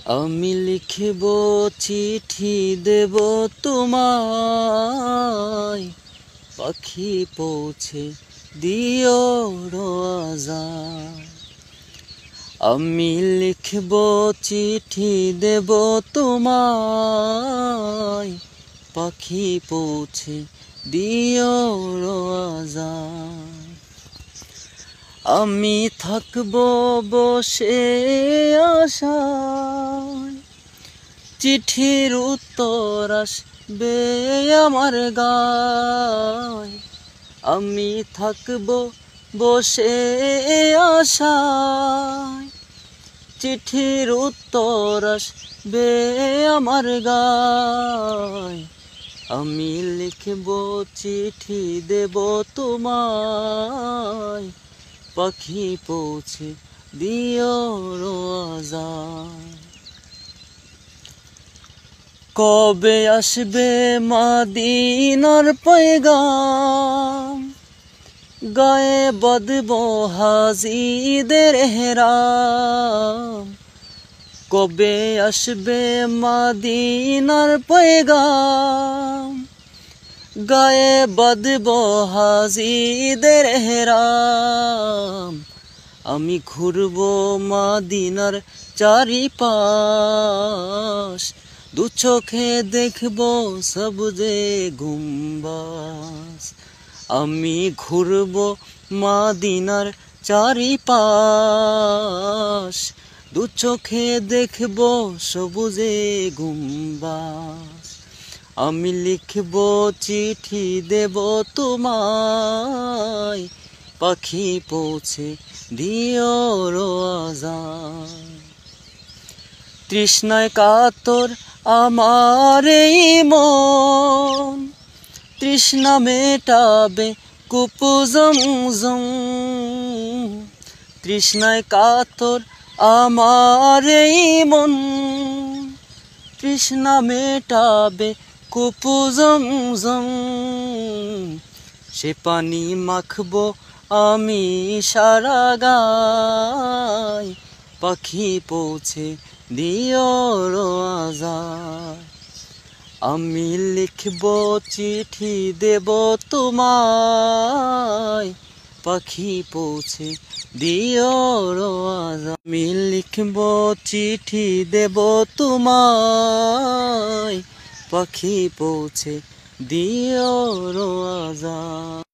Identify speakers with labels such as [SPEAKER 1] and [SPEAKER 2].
[SPEAKER 1] আমি লিখব চিঠি দেব তোমায়, পাখি পৌঁছে দিও রোজায়। আমি লিখব চিঠি দেব তোমায়, পাখি পৌঁছে দিও রোজায়। আমি থাকব বসে আশায়, চিঠির উত্তর আসবে আমার গায়। আমি থাকব বসে আশায়, চিঠির উত্তর আসবে আমার গায়। আমি লিখব চিঠি দেব তোমায়, পাখি পৌঁছে দিও রোজায়। কবে আসবে মদিনার পয়গাম, গায়ে বাঁধব হাজিদের হেরাম। কবে আসবে মদিনার পয়গাম, গায়ে বাঁধব হাজিদের হেরাম। আমি ঘুরব মদিনার চারিপাশ, দু চোখে দেখব সবুজে গুম্বাজ। আমি ঘুরব মদিনার চারিপাশ, দু চোখে দেখব সবুজে গুম্বাজ। আমি লিখব চিঠি দেব তোমায়, পাখি পৌঁছে দিও রোজায়। তৃষ্ণায় কাতর আমার এই মন, তৃষ্ণা মেটাবে কূপ জমজম। তৃষ্ণায় কাতর আমার এই মন, তৃষ্ণা মেটাবে কূপ জমজম। সে পানি মাখবো আমি সারা গায়, পাখি পৌঁছে দিও রোজায়। আমি লিখব চিঠি দেব তোমায়, পাখি পৌঁছে দিও রোজায়। আমি লিখব চিঠি দেব তোমায়, পাখি পৌঁছে দিও রোজায়।